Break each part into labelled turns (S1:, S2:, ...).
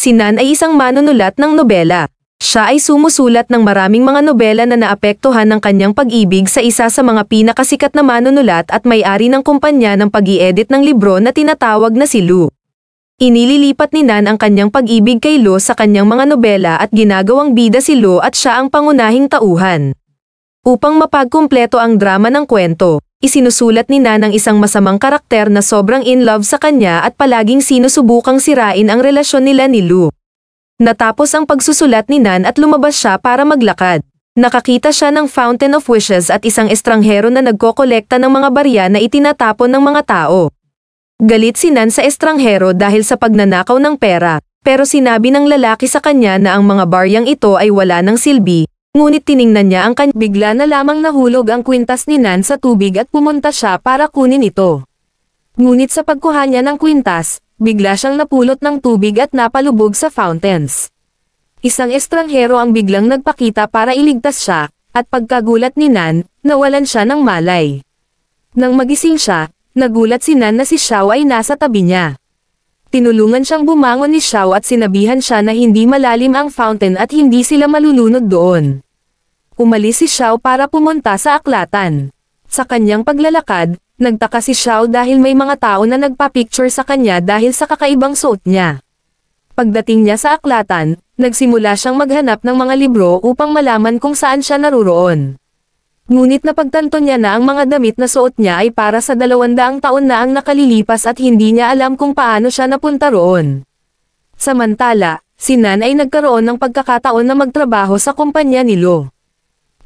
S1: Si Nan ay isang manunulat ng nobela. Siya ay sumusulat ng maraming mga nobela na naapektuhan ng kanyang pag-ibig sa isa sa mga pinakasikat na manunulat at may-ari ng kumpanya ng pag-i-edit ng libro na tinatawag na si Lu. Inililipat ni Nan ang kanyang pag-ibig kay Lo sa kanyang mga nobela at ginagawang bida si Lo at siya ang pangunahing tauhan. Upang mapagkumpleto ang drama ng kwento, isinusulat ni Nan ang isang masamang karakter na sobrang in love sa kanya at palaging sinusubukang sirain ang relasyon nila ni Lu. Natapos ang pagsusulat ni Nan at lumabas siya para maglakad. Nakakita siya ng Fountain of Wishes at isang estranghero na nagkokolekta ng mga barya na itinatapon ng mga tao. Galit si Nan sa estranghero dahil sa pagnanakaw ng pera, pero sinabi ng lalaki sa kanya na ang mga baryang ito ay wala ng silbi, ngunit tiningnan niya ang kanya. Bigla na lamang nahulog ang kwintas ni Nan sa tubig at pumunta siya para kunin ito. Ngunit sa pagkuha niya ng kwintas, bigla siyang napulot ng tubig at napalubog sa fountains. Isang estranghero ang biglang nagpakita para iligtas siya, at pagkagulat ni Nan, nawalan siya ng malay. Nang magising siya, nagulat si Nan na si Xiao ay nasa tabi niya. Tinulungan siyang bumangon ni Xiao at sinabihan siya na hindi malalim ang fountain at hindi sila malulunod doon. Umalis si Xiao para pumunta sa aklatan. Sa kanyang paglalakad, nagtaka si Xiao dahil may mga tao na nagpa-picture sa kanya dahil sa kakaibang suot niya. Pagdating niya sa aklatan, nagsimula siyang maghanap ng mga libro upang malaman kung saan siya naruroon. Ngunit napagtanto niya na ang mga damit na suot niya ay para sa 200 taon na ang nakalilipas at hindi niya alam kung paano siya napunta roon. Samantala, si Nan ay nagkaroon ng pagkakataon na magtrabaho sa kumpanya ni Lo.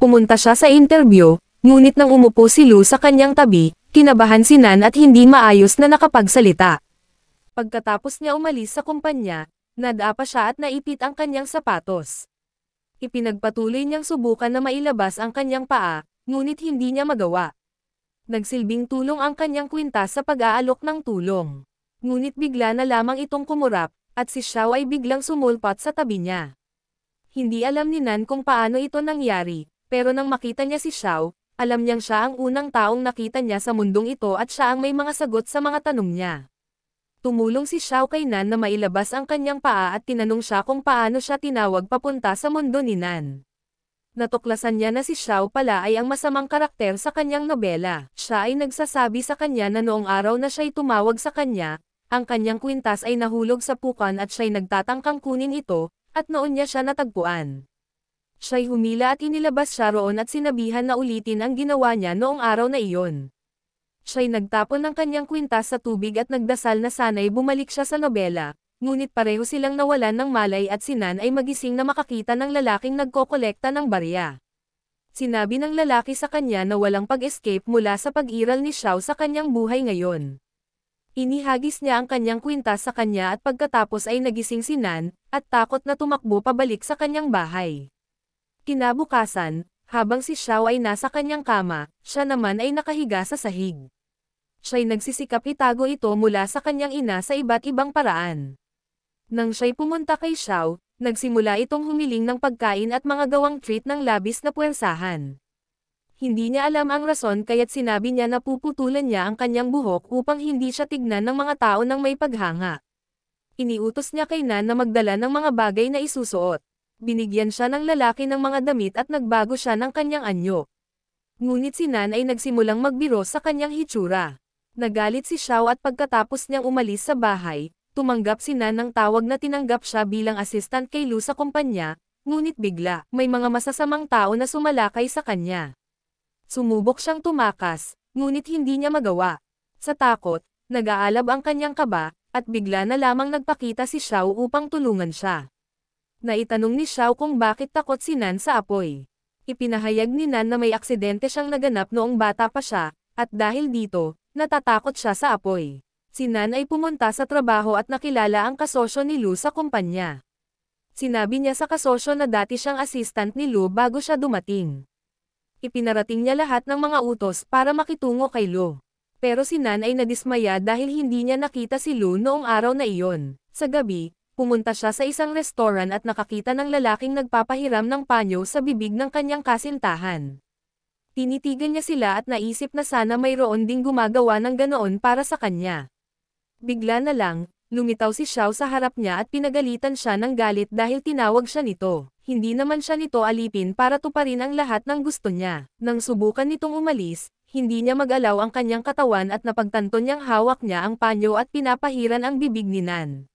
S1: Pumunta siya sa interview, ngunit nang umupo si Lu sa kanyang tabi, kinabahan si Nan at hindi maayos na nakapagsalita. Pagkatapos niya umalis sa kumpanya, nadapa siya at naipit ang kanyang sapatos. Ipinagpatuloy niyang subukan na mailabas ang kanyang paa, ngunit hindi niya magawa. Nagsilbing tulong ang kanyang kwintas sa pag-aalok ng tulong. Ngunit bigla na lamang itong kumurap, at si Xiao ay biglang sumulpat sa tabi niya. Hindi alam ni Nan kung paano ito nangyari, pero nang makita niya si Xiao, alam niyang siya ang unang taong nakita niya sa mundong ito at siya ang may mga sagot sa mga tanong niya. Tumulong si Xiao kay Nan na mailabas ang kanyang paa at tinanong siya kung paano siya tinawag papunta sa mundo ni Nan. Natuklasan niya na si Xiao pala ay ang masamang karakter sa kanyang nobela. Siya ay nagsasabi sa kanya na noong araw na siya'y tumawag sa kanya, ang kanyang kwintas ay nahulog sa pukan at siya'y nagtatangkang kunin ito, at noon niya siya natagpuan. Siya'y humila at inilabas siya roon at sinabihan na ulitin ang ginawa niya noong araw na iyon. Siya'y nagtapon ng kanyang kwintas sa tubig at nagdasal na sana'y bumalik siya sa nobela, ngunit pareho silang nawalan ng malay at si Nan ay magising na makakita ng lalaking nagkokolekta ng barya. Sinabi ng lalaki sa kanya na walang pag-escape mula sa pag-iral ni Xiao sa kanyang buhay ngayon. Inihagis niya ang kanyang kwintas sa kanya at pagkatapos ay nagising si Nan, at takot na tumakbo pabalik sa kanyang bahay. Kinabukasan, habang si Xiao ay nasa kanyang kama, siya naman ay nakahiga sa sahig. Siya'y nagsisikap itago ito mula sa kanyang ina sa iba't ibang paraan. Nang siya'y pumunta kay Xiao, nagsimula itong humiling ng pagkain at mga gawang treat ng labis na puwersahan. Hindi niya alam ang rason kaya't sinabi niya na puputulan niya ang kanyang buhok upang hindi siya tignan ng mga tao ng may paghanga. Iniutos niya kay Nan na magdala ng mga bagay na isusuot. Binigyan siya ng lalaki ng mga damit at nagbago siya ng kanyang anyo. Ngunit si Nan ay nagsimulang magbiro sa kanyang hitsura. Nagalit si Xiao at pagkatapos niyang umalis sa bahay, tumanggap si Nan ng tawag na tinanggap siya bilang assistant kay Lu sa kumpanya, ngunit bigla, may mga masasamang tao na sumalakay sa kanya. Sumubok siyang tumakas, ngunit hindi niya magawa. Sa takot, nag-aalab ang kanyang kaba, at bigla na lamang nagpakita si Xiao upang tulungan siya. Naitanong ni Xiao kung bakit takot si Nan sa apoy. Ipinahayag ni Nan na may aksidente siyang naganap noong bata pa siya, at dahil dito, natatakot siya sa apoy. Si Nan ay pumunta sa trabaho at nakilala ang kasosyo ni Lu sa kumpanya. Sinabi niya sa kasosyo na dati siyang assistant ni Lu bago siya dumating. Ipinarating niya lahat ng mga utos para makitungo kay Lu. Pero si Nan ay nadismaya dahil hindi niya nakita si Lu noong araw na iyon. Sa gabi, pumunta siya sa isang restoran at nakakita ng lalaking nagpapahiram ng panyo sa bibig ng kanyang kasintahan. Tinitigan niya sila at naisip na sana mayroon ding gumagawa ng ganoon para sa kanya. Bigla na lang, Lumitaw si Xiao sa harap niya at pinagalitan siya ng galit dahil tinawag siya nito. Hindi naman siya nito alipin para tuparin ang lahat ng gusto niya. Nang subukan nitong umalis, hindi niya mag-alaw ang kanyang katawan at napagtanto niyang hawak niya ang panyo at pinapahiran ang bibig ni Nan.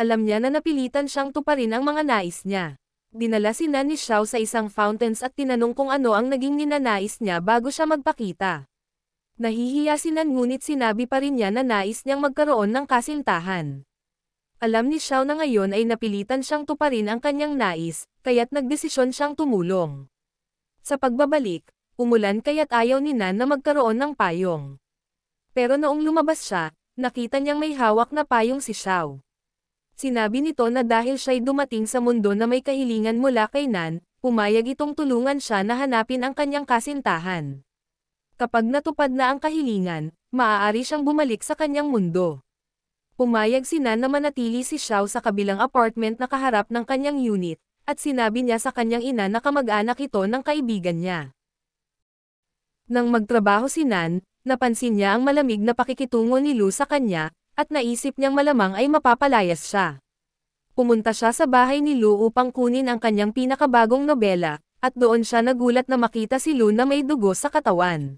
S1: Alam niya na napilitan siyang tuparin ang mga nais niya. Dinala si Nan ni Xiao sa isang fountains at tinanong kung ano ang naging ninanais niya bago siya magpakita. Nahihiya si Nan ngunit sinabi pa rin niya na nais niyang magkaroon ng kasintahan. Alam ni Xiao na ngayon ay napilitan siyang tuparin ang kanyang nais, kaya't nagdesisyon siyang tumulong. Sa pagbabalik, umulan kaya't ayaw ni Nan na magkaroon ng payong. Pero noong lumabas siya, nakita niyang may hawak na payong si Xiao. Sinabi nito na dahil siya'y dumating sa mundo na may kahilingan mula kay Nan, pumayag itong tulungan siya na hanapin ang kanyang kasintahan. Kapag natupad na ang kahilingan, maaari siyang bumalik sa kanyang mundo. Pumayag si Nan na manatili si Xiao sa kabilang apartment na kaharap ng kanyang unit, at sinabi niya sa kanyang ina na kamag-anak ito ng kaibigan niya. Nang magtrabaho si Nan, napansin niya ang malamig na pakikitungo ni Lu sa kanya, at naisip niyang malamang ay mapapalayas siya. Pumunta siya sa bahay ni Lu upang kunin ang kanyang pinakabagong nobela, at doon siya nagulat na makita si Lu na may dugo sa katawan.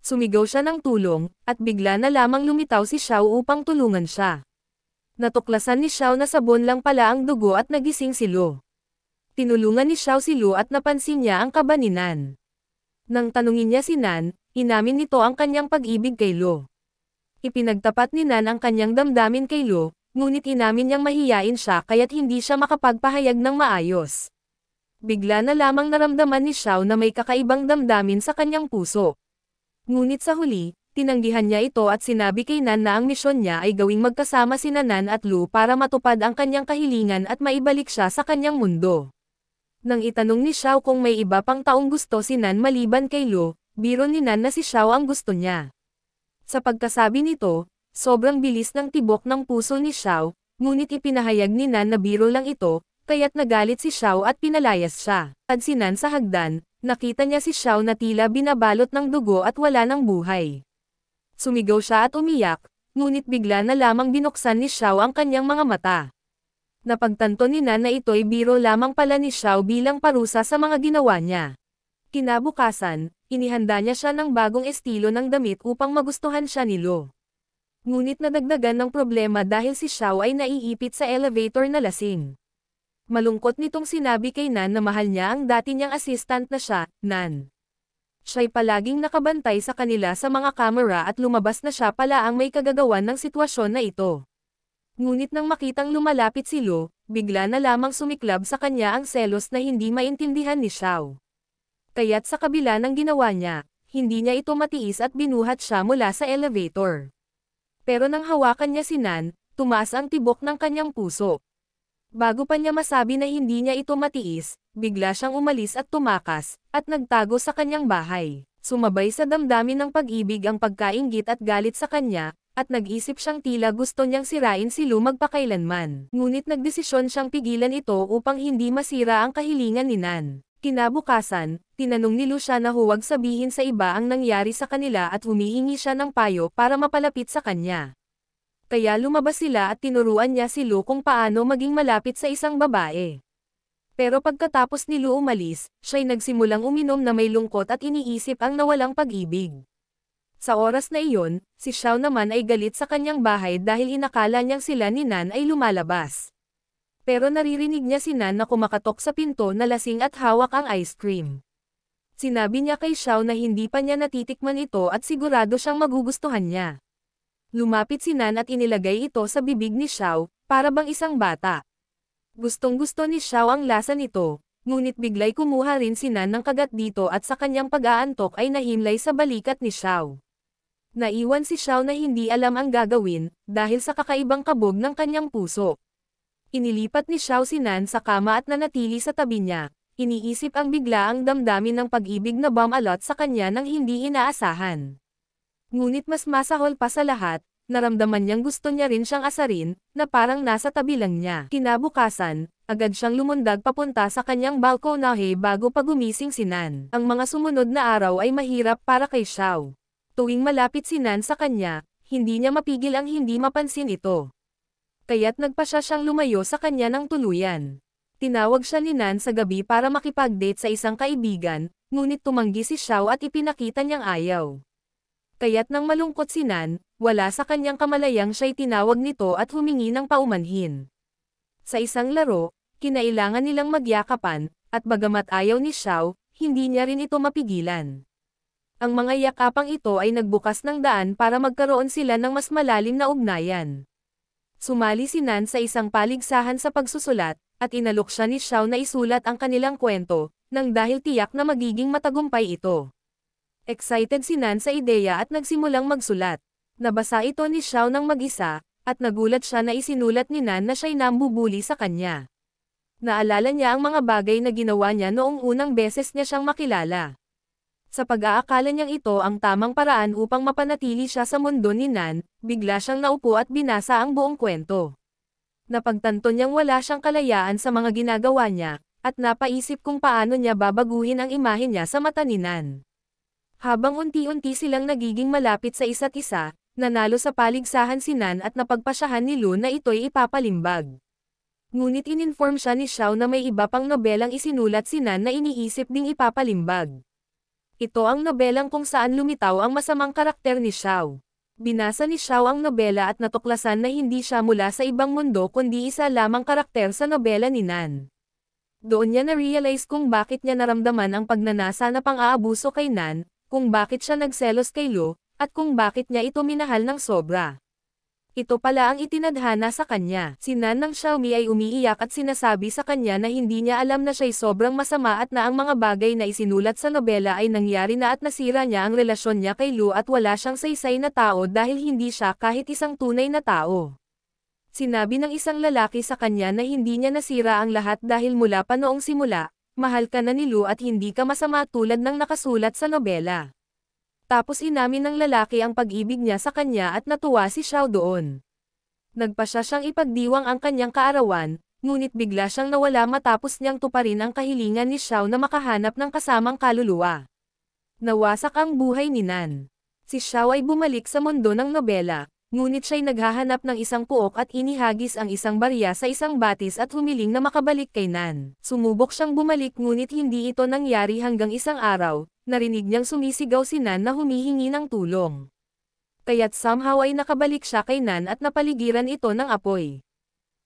S1: Sumigaw siya ng tulong, at bigla na lamang lumitaw si Xiao upang tulungan siya. Natuklasan ni Xiao na sabon lang pala ang dugo at nagising si Lu. Tinulungan ni Xiao si Lu at napansin niya ang kaba ni Nan. Nang tanungin niya si Nan, inamin nito ang kanyang pag-ibig kay Lu. Ipinagtapat ni Nan ang kanyang damdamin kay Lu, ngunit inamin niyang mahiyain siya kaya't hindi siya makapagpahayag ng maayos. Bigla na lamang naramdaman ni Xiao na may kakaibang damdamin sa kanyang puso. Ngunit sa huli, tinanggihan niya ito at sinabi kay Nan na ang misyon niya ay gawing magkasama sina Nan at Lu para matupad ang kanyang kahilingan at maibalik siya sa kanyang mundo. Nang itanong ni Xiao kung may iba pang taong gusto si Nan maliban kay Lu, biro ni Nan na si Xiao ang gusto niya. Sa pagkasabi nito, sobrang bilis ng tibok ng puso ni Xiao, ngunit ipinahayag ni Nan na biro lang ito, kaya't nagalit si Xiao at pinalayas siya. At si Nan sa hagdan, nakita niya si Xiao na tila binabalot ng dugo at wala ng buhay. Sumigaw siya at umiyak, ngunit bigla na lamang binuksan ni Xiao ang kanyang mga mata. Napagtanto ni Nan na ito'y biro lamang pala ni Xiao bilang parusa sa mga ginawa niya. Kinabukasan, inihanda niya siya ng bagong estilo ng damit upang magustuhan siya ni Lu. Ngunit nadagdagan ng problema dahil si Xiao ay naiipit sa elevator na lasing. Malungkot nitong sinabi kay Nan na mahal niya ang dati niyang assistant na siya, Nan. Siya'y palaging nakabantay sa kanila sa mga kamera at lumabas na siya pala ang may kagagawan ng sitwasyon na ito. Ngunit nang makitang lumalapit si Lu, bigla na lamang sumiklab sa kanya ang selos na hindi maintindihan ni Xiao. Kaya't sa kabila ng ginawa niya, hindi niya ito matiis at binuhat siya mula sa elevator. Pero nang hawakan niya si Nan, tumaas ang tibok ng kanyang puso. Bago pa niya masabi na hindi niya ito matiis, bigla siyang umalis at tumakas, at nagtago sa kanyang bahay. Sumabay sa damdamin ng pag-ibig ang pagkainggit at galit sa kanya, at nag-isip siyang tila gusto niyang sirain si Lu magpakailanman. Ngunit nagdesisyon siyang pigilan ito upang hindi masira ang kahilingan ni Nan. Kinabukasan, tinanong ni Lu siya na huwag sabihin sa iba ang nangyari sa kanila at humihingi siya ng payo para mapalapit sa kanya. Kaya lumabas sila at tinuruan niya si Lu kung paano maging malapit sa isang babae. Pero pagkatapos ni Lu umalis, siya'y nagsimulang uminom na may lungkot at iniisip ang nawalang pag-ibig. Sa oras na iyon, si Xiao naman ay galit sa kanyang bahay dahil inakala niyang sila ni Nan ay lumalabas. Pero naririnig niya si Nan na kumakatok sa pinto na lasing at hawak ang ice cream. Sinabi niya kay Xiao na hindi pa niya natitikman ito at sigurado siyang magugustuhan niya. Lumapit si Nan at inilagay ito sa bibig ni Xiao, para bang isang bata. Gustong-gusto ni Xiao ang lasa nito, ngunit bigla'y kumuha rin si Nan ng kagat dito at sa kanyang pag-aantok ay nahimlay sa balikat ni Xiao. Naiwan si Xiao na hindi alam ang gagawin, dahil sa kakaibang kabog ng kanyang puso. Inilipat ni Xiao si Nan sa kama at nanatili sa tabi niya, iniisip ang biglaang damdamin ng pag-ibig na bumalot sa kanya nang hindi inaasahan. Ngunit mas masahol pa sa lahat, naramdaman niyang gusto niya rin siyang asarin, na parang nasa tabi lang niya. Kinabukasan, agad siyang lumundag papunta sa kanyang balkonahe bago pa gumising si Nan. Ang mga sumunod na araw ay mahirap para kay Xiao. Tuwing malapit si Nan sa kanya, hindi niya mapigil ang hindi mapansin ito. Kaya't nagpasya siyang lumayo sa kanya ng tuluyan. Tinawag siya ni Nan sa gabi para makipag-date sa isang kaibigan, ngunit tumanggi si Xiao at ipinakita niyang ayaw. Kaya't nang malungkot si Nan, wala sa kanyang kamalayang siya'y tinawag nito at humingi ng paumanhin. Sa isang laro, kinailangan nilang magyakapan, at bagamat ayaw ni Xiao, hindi niya rin ito mapigilan. Ang mga yakapang ito ay nagbukas ng daan para magkaroon sila ng mas malalim na ugnayan. Sumali si Nan sa isang paligsahan sa pagsusulat, at inalok siya ni Xiao na isulat ang kanilang kwento, nang dahil tiyak na magiging matagumpay ito. Excited si Nan sa ideya at nagsimulang magsulat. Nabasa ito ni Xiao ng mag-isa, at nagulat siya na isinulat ni Nan na siya'y nambubuli sa kanya. Naalala niya ang mga bagay na ginawa niya noong unang beses niya siyang makilala. Sa pag-aakala niyang ito ang tamang paraan upang mapanatili siya sa mundo ni Nan, bigla siyang naupo at binasa ang buong kwento. Napagtanto niyang wala siyang kalayaan sa mga ginagawa niya, at napaisip kung paano niya babaguhin ang imahe niya sa mata ni Nan. Habang unti-unti silang nagiging malapit sa isa't isa, nanalo sa paligsahan si Nan at napagpasyahan ni Lu na ito'y ipapalimbag. Ngunit ininform siya ni Xiao na may iba pang nobelang isinulat si Nan na iniisip ding ipapalimbag. Ito ang nobelang kung saan lumitaw ang masamang karakter ni Xiao. Binasa ni Xiao ang nobela at natuklasan na hindi siya mula sa ibang mundo kundi isa lamang karakter sa nobela ni Nan. Doon niya na-realize kung bakit niya naramdaman ang pagnanasa na pang-aabuso kay Nan, kung bakit siya nagselos kay Lu, at kung bakit niya ito minahal ng sobra. Ito pala ang itinadhana sa kanya. Si Nan ng Xiaomi ay umiiyak at sinasabi sa kanya na hindi niya alam na siya'y sobrang masama at na ang mga bagay na isinulat sa nobela ay nangyari na at nasira niya ang relasyon niya kay Lu at wala siyang saysay na tao dahil hindi siya kahit isang tunay na tao. Sinabi ng isang lalaki sa kanya na hindi niya nasira ang lahat dahil mula pa noong simula, mahal ka na ni Lu at hindi ka masama tulad ng nakasulat sa nobela. Tapos inamin ng lalaki ang pag-ibig niya sa kanya at natuwa si Xiao doon. Nagpasya siyang ipagdiwang ang kanyang kaarawan, ngunit bigla siyang nawala matapos niyang tuparin ang kahilingan ni Xiao na makahanap ng kasamang kaluluwa. Nawasak ang buhay ni Nan. Si Xiao ay bumalik sa mundo ng nobela, ngunit siya'y naghahanap ng isang puok at inihagis ang isang barya sa isang batis at humiling na makabalik kay Nan. Sumubok siyang bumalik ngunit hindi ito nangyari hanggang isang araw. Narinig niyang sumisigaw si Nan na humihingi ng tulong. Kaya't somehow ay nakabalik siya kay Nan at napaligiran ito ng apoy.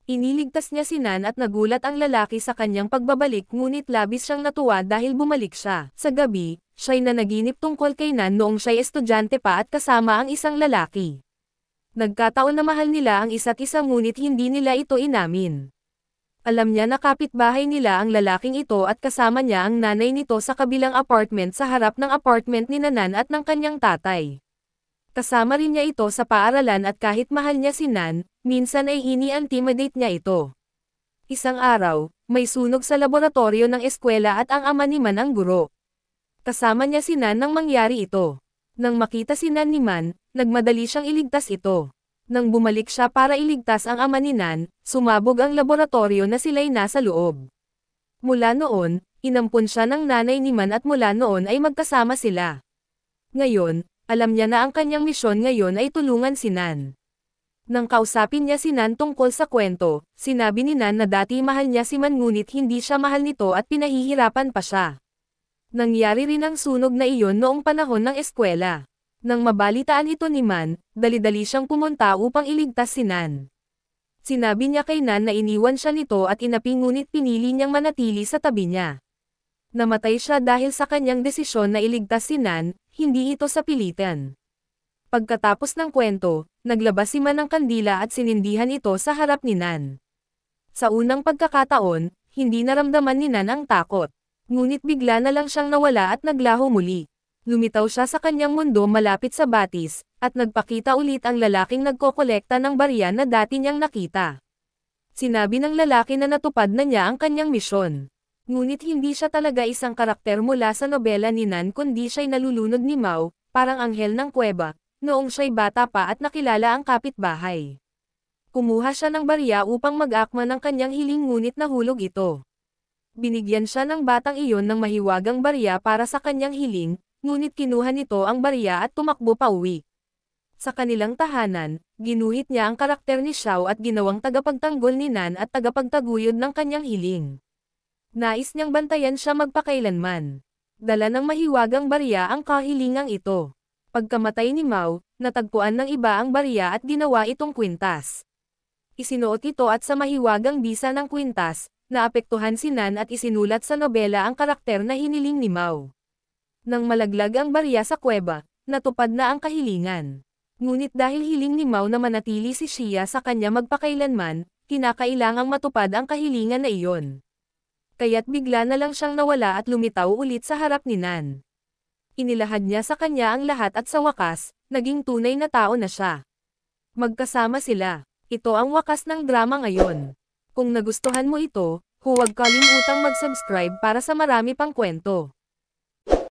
S1: Iniligtas niya si Nan at nagulat ang lalaki sa kanyang pagbabalik ngunit labis siyang natuwa dahil bumalik siya. Sa gabi, siya'y nanaginip tungkol kay Nan noong siya'y estudyante pa at kasama ang isang lalaki. Nagkataon na mahal nila ang isa't isa ngunit hindi nila ito inamin. Alam niya na kapitbahay nila ang lalaking ito at kasama niya ang nanay nito sa kabilang apartment sa harap ng apartment ni Nan at ng kanyang tatay. Kasama rin niya ito sa paaralan at kahit mahal niya si Nan, minsan ay ini-intimidate niya ito. Isang araw, may sunog sa laboratorio ng eskwela at ang ama ni Man ang guro. Kasama niya si Nan nang mangyari ito. Nang makita si Nan ni Man, nagmadali siyang iligtas ito. Nang bumalik siya para iligtas ang ama ni Nan, sumabog ang laboratorio na sila'y nasa loob. Mula noon, inampun siya ng nanay ni Man at mula noon ay magkasama sila. Ngayon, alam niya na ang kanyang misyon ngayon ay tulungan si Nan. Nang kausapin niya si Nan tungkol sa kwento, sinabi ni Nan na dati mahal niya si Man ngunit hindi siya mahal nito at pinahihirapan pa siya. Nangyari rin ang sunog na iyon noong panahon ng eskwela. Nang mabalitaan ito ni Man, dali-dali siyang pumunta upang iligtas si Nan. Sinabi niya kay Nan na iniwan siya nito at inapi ngunit pinili niyang manatili sa tabi niya. Namatay siya dahil sa kanyang desisyon na iligtas si Nan, hindi ito sa pilitan. Pagkatapos ng kwento, naglabas si Man ng kandila at sinindihan ito sa harap ni Nan. Sa unang pagkakataon, hindi naramdaman ni Nan ang takot. Ngunit bigla na lang siyang nawala at naglaho muli. Lumitaw siya sa kanyang mundo malapit sa batis, at nagpakita ulit ang lalaking nagkokolekta ng barya na dati niyang nakita. Sinabi ng lalaki na natupad na niya ang kanyang misyon. Ngunit hindi siya talaga isang karakter mula sa nobela ni Nan kundi siya'y nalulunod ni Mao, parang anghel ng kuweba, noong siya'y bata pa at nakilala ang kapitbahay. Kumuha siya ng barya upang mag-akma ng kanyang hiling ngunit nahulog ito. Binigyan siya ng batang iyon ng mahiwagang barya para sa kanyang hiling, ngunit kinuha nito ang barya at tumakbo pauwi. Sa kanilang tahanan, ginuhit niya ang karakter ni Xiao at ginawang tagapagtanggol ni Nan at tagapagtaguyod ng kanyang hiling. Nais niyang bantayan siya magpakailanman. Dala ng mahiwagang barya ang kahilingang ito. Pagkamatay ni Mao, natagpuan ng iba ang barya at ginawa itong kwintas. Isinuot ito at sa mahiwagang bisa ng kwintas, naapektuhan si Nan at isinulat sa nobela ang karakter na hiniling ni Mao. Nang malaglag ang barya sa kuweba, natupad na ang kahilingan. Ngunit dahil hiling ni Mao na manatili si Xia sa kanya magpakailanman, kinakailangang matupad ang kahilingan na iyon. Kaya't bigla na lang siyang nawala at lumitaw ulit sa harap ni Nan. Inilahad niya sa kanya ang lahat at sa wakas, naging tunay na tao na siya. Magkasama sila. Ito ang wakas ng drama ngayon. Kung nagustuhan mo ito, huwag kalimutang mag-subscribe para sa marami pang kwento.